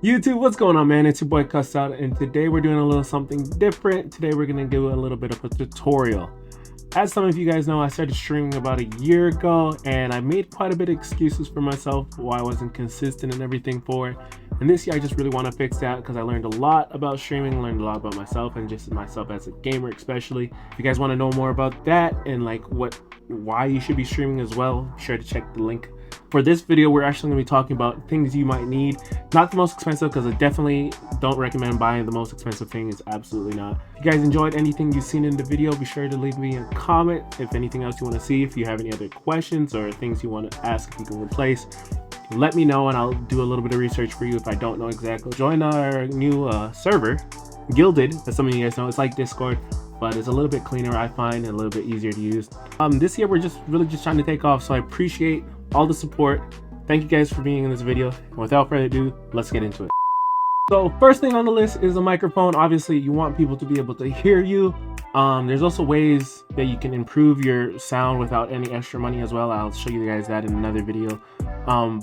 YouTube, what's going on, man? It's your boy Cussed Out, and today we're doing a little something different. Today we're gonna do a little bit of a tutorial. As some of you guys know, I started streaming about a year ago, and I made quite a bit of excuses for myself why I wasn't consistent and everything for it. And this year I just really want to fix that because I learned a lot about streaming, learned a lot about myself and just myself as a gamer especially. If you guys want to know more about that and like why you should be streaming as well, be sure to check the link. For this video, we're actually going to be talking about things you might need. Not the most expensive, because I definitely don't recommend buying the most expensive thing. It's absolutely not. If you guys enjoyed anything you've seen in the video, be sure to leave me a comment. If anything else you want to see, if you have any other questions or things you want to ask if you can replace, let me know and I'll do a little bit of research for you if I don't know exactly. Join our new server, Gilded, as some of you guys know. It's like Discord, but it's a little bit cleaner, I find, and a little bit easier to use. This year we're really just trying to take off, so I appreciate all the support. Thank you guys for being in this video, and without further ado, let's get into it. So first thing on the list is a microphone. Obviously you want people to be able to hear you. There's also ways that you can improve your sound without any extra money as well. I'll show you guys that in another video.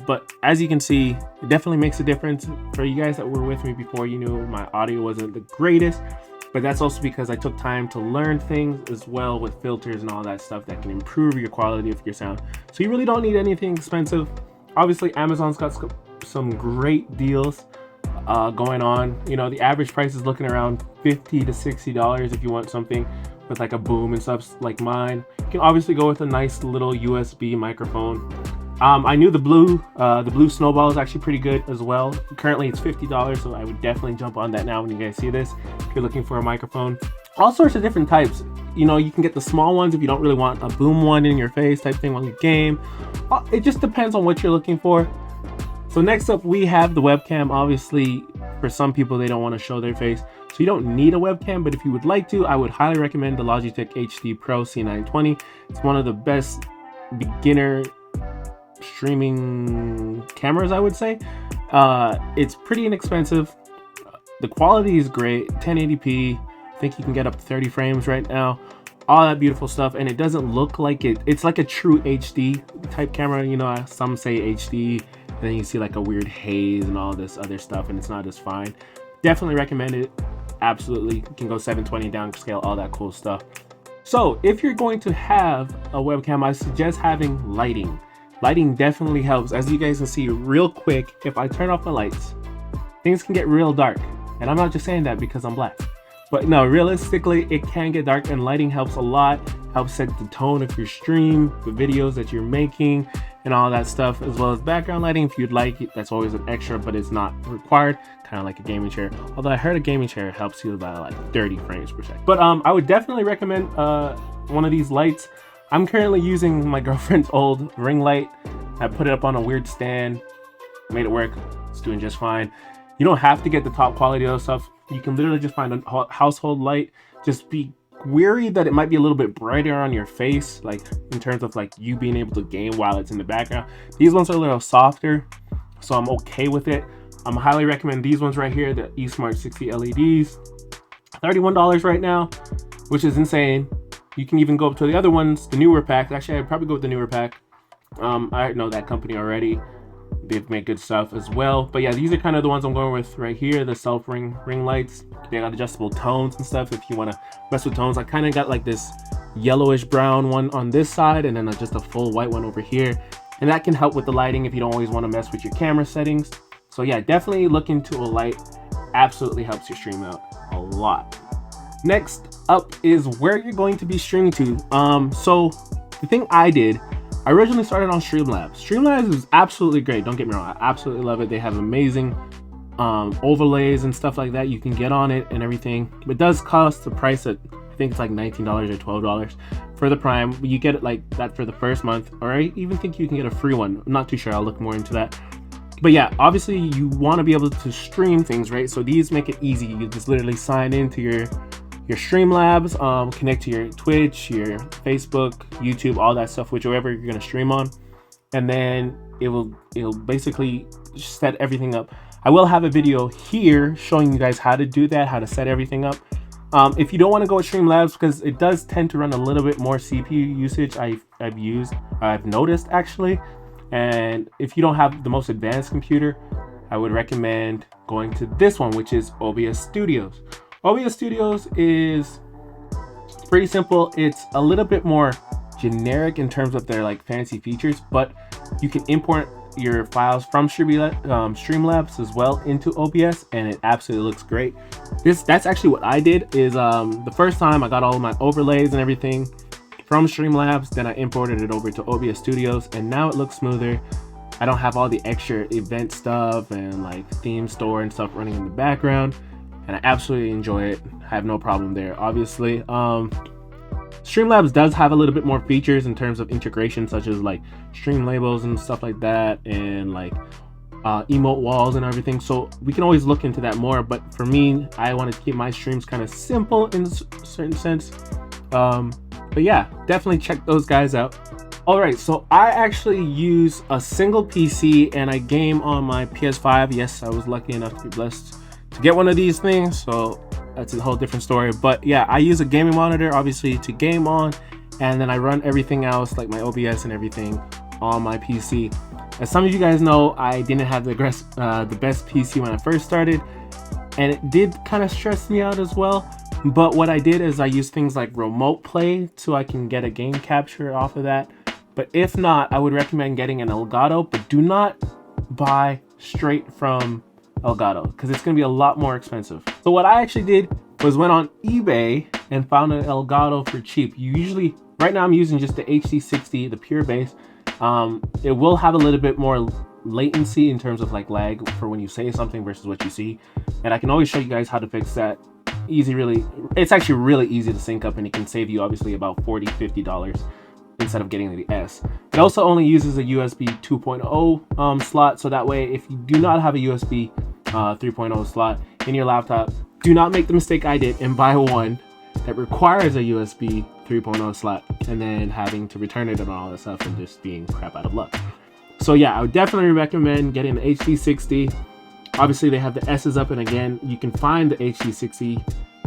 But as you can see, it definitely makes a difference. For you guys that were with me before, you knew my audio wasn't the greatest, but that's also because I took time to learn things as well with filters and all that stuff that can improve your quality of your sound. So you really don't need anything expensive. Obviously Amazon's got some great deals going on. You know, the average price is looking around $50 to $60 if you want something with like a boom and stuff like mine. You can obviously go with a nice little USB microphone. I knew the blue snowball is actually pretty good as well. Currently it's $50, so I would definitely jump on that now when you guys see this, if you're looking for a microphone. All sorts of different types. You know, you can get the small ones if you don't really want a boom one in your face type thing while you game. It just depends on what you're looking for. So next up we have the webcam. Obviously for some people they don't want to show their face, so you don't need a webcam, but if you would like to, I would highly recommend the Logitech HD Pro C920. It's one of the best beginner streaming cameras, I would say. It's pretty inexpensive. The quality is great, 1080p. I think you can get up to 30 frames right now, all that beautiful stuff, and it doesn't look like it's like a true HD type camera. You know, some say HD and then you see like a weird haze and all this other stuff, and it's not as fine. Definitely recommend it. Absolutely. You can go 720 downscale, all that cool stuff. So if you're going to have a webcam, I suggest having lighting. Lighting definitely helps. As you guys can see real quick, if I turn off my lights, things can get real dark. And I'm not just saying that because I'm black, but no, realistically it can get dark, and lighting helps a lot. Helps set the tone of your stream, the videos that you're making and all that stuff, as well as background lighting if you'd like it. That's always an extra, but it's not required, kind of like a gaming chair. Although I heard a gaming chair helps you about like 30 frames per second. But I would definitely recommend one of these lights. I'm currently using my girlfriend's old ring light. I put it up on a weird stand, made it work. It's doing just fine. You don't have to get the top quality of stuff. You can literally just find a household light. Just be wary that it might be a little bit brighter on your face, like in terms of like you being able to game while it's in the background. These ones are a little softer, so I'm okay with it. I'm highly recommend these ones right here, the eSmart 60 LEDs. $31 right now, which is insane. You can even go up to the other ones, the newer pack. Actually, I'd probably go with the newer pack. I know that company already. They've made good stuff as well. But yeah, these are kind of the ones I'm going with right here, the self ring lights. They got adjustable tones and stuff if you want to mess with tones. I kind of got like this yellowish brown one on this side, and then just a full white one over here. And that can help with the lighting if you don't always want to mess with your camera settings. So yeah, definitely look into a light. Absolutely helps your stream out a lot. Next up is where you're going to be streaming to. So the thing I did, I originally started on Streamlabs. Streamlabs is absolutely great, don't get me wrong, I absolutely love it. They have amazing overlays and stuff like that you can get on it and everything. It does cost the price at, I think it's like $19 or $12 for the Prime, but you get it like that for the first month, or I even think you can get a free one. I'm not too sure, I'll look more into that. But yeah, obviously you want to be able to stream things, right? So these make it easy. You just literally sign into your Streamlabs, connect to your Twitch, your Facebook, YouTube, all that stuff, whichever you're gonna stream on, and then it'll basically set everything up. I will have a video here showing you guys how to do that, how to set everything up. If you don't want to go with Streamlabs, because it does tend to run a little bit more CPU usage, I've noticed actually. And if you don't have the most advanced computer, I would recommend going to this one, which is OBS Studios. OBS Studios is pretty simple. It's a little bit more generic in terms of their like fancy features, but you can import your files from Streamlabs as well into OBS, and it absolutely looks great. That's actually what I did. Is the first time I got all of my overlays and everything from Streamlabs, then I imported it over to OBS Studios, and now it looks smoother. I don't have all the extra event stuff and like theme store and stuff running in the background, and I absolutely enjoy it. I have no problem there. Obviously, Streamlabs does have a little bit more features in terms of integration, such as like stream labels and stuff like that, and like emote walls and everything. So we can always look into that more. But for me, I want to keep my streams kind of simple in a certain sense. But yeah, definitely check those guys out. All right, so I actually use a single PC and I game on my PS5. Yes, I was lucky enough to be blessed to get one of these things. So that's a whole different story. But yeah, I use a gaming monitor obviously to game on, and then I run everything else like my OBS and everything on my PC. As some of you guys know, I didn't have the best PC when I first started, and it did kind of stress me out as well. But what I did is I used things like remote play so I can get a game capture off of that. But if not, I would recommend getting an Elgato, but do not buy straight from Elgato because it's going to be a lot more expensive. So what I actually did was went on eBay and found an Elgato for cheap. Right now I'm using just the HD60, the pure base. It will have a little bit more latency in terms of like lag for when you say something versus what you see. And I can always show you guys how to fix that. It's actually really easy to sync up, and it can save you obviously about $40–50 instead of getting the S. It also only uses a USB 2.0 slot, so that way if you do not have a USB 3.0 slot in your laptop, do not make the mistake I did and buy one that requires a USB 3.0 slot and then having to return it and all that stuff and just being crap out of luck. So yeah, I would definitely recommend getting the HD60. Obviously they have the S's up, and again, you can find the HD60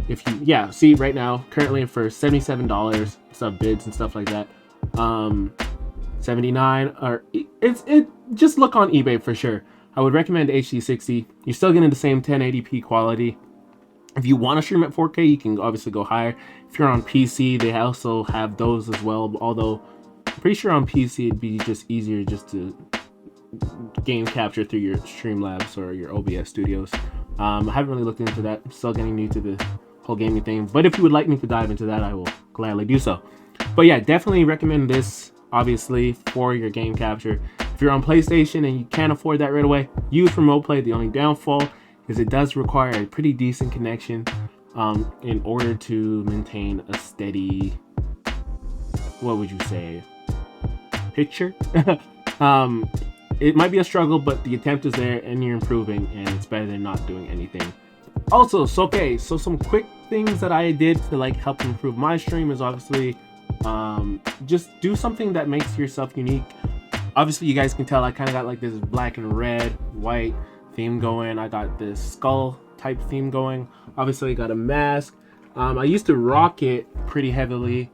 if you, see right now, currently for $77, sub bids and stuff like that. 79, or just look on eBay for sure. I would recommend HD60. You're still getting the same 1080p quality. If you want to stream at 4K, you can obviously go higher. If you're on PC, they also have those as well, although I'm pretty sure on PC it'd be just easier just to game capture through your Streamlabs or your OBS Studios. I haven't really looked into that. I'm still getting new to the whole gaming thing, but if you would like me to dive into that, I will gladly do so. But yeah, definitely recommend this obviously for your game capture. If you're on PlayStation and you can't afford that right away, use remote play. The only downfall is it does require a pretty decent connection in order to maintain a steady, what would you say, picture. It might be a struggle, but the attempt is there and you're improving, and it's better than not doing anything. Also, so some quick things that I did to like help improve my stream is obviously just do something that makes yourself unique. Obviously you guys can tell I kind of got like this black and red white theme going. I got this skull type theme going. Obviously I got a mask. I used to rock it pretty heavily.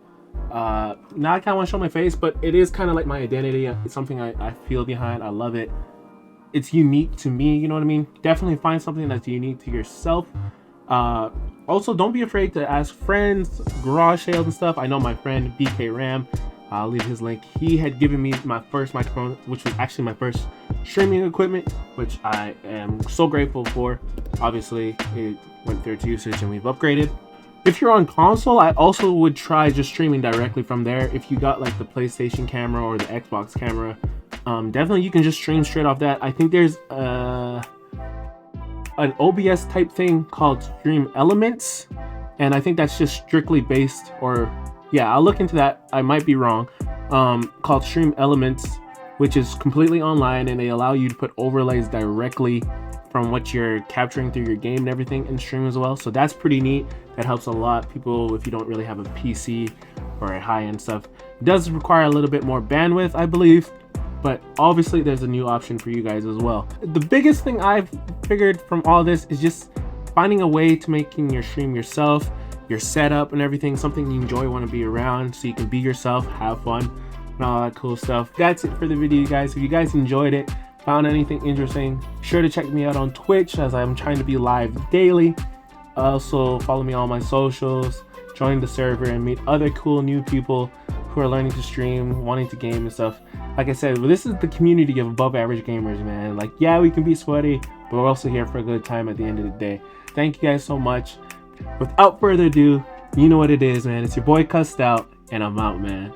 Now I kind of want to show my face, but it is kind of like my identity. It's something I feel behind. I love it. It's unique to me, you know what I mean? Definitely find something that's unique to yourself. Also, don't be afraid to ask friends, garage sales and stuff. I know my friend BK Ram, I'll leave his link. He had given me my first microphone, which was actually my first streaming equipment, which I am so grateful for. Obviously, it went through its usage and we've upgraded. If you're on console, I also would try just streaming directly from there. If you got like the PlayStation camera or the Xbox camera, definitely you can just stream straight off that. I think there's an OBS type thing called Stream Elements, and I think that's just strictly based, or yeah, I'll look into that, I might be wrong, called Stream Elements, which is completely online, and they allow you to put overlays directly from what you're capturing through your game and everything in stream as well. So that's pretty neat. That helps a lot. People, if you don't really have a PC or a high-end stuff, it does require a little bit more bandwidth, I believe, but obviously there's a new option for you guys as well. The biggest thing I've figured from all this is just finding a way to making your stream yourself, your setup and everything, something you enjoy, want to be around, so you can be yourself, have fun, and all that cool stuff. That's it for the video, you guys. If you guys enjoyed it, found anything interesting, sure to check me out on Twitch, as I'm trying to be live daily. Also follow me on my socials, join the server, and meet other cool new people who are learning to stream, wanting to game and stuff. Like I said, this is the community of above average gamers, man. Like, yeah, we can be sweaty, but we're also here for a good time at the end of the day. Thank you guys so much. Without further ado, you know what it is, man. It's your boy Cussed Out, and I'm out, man.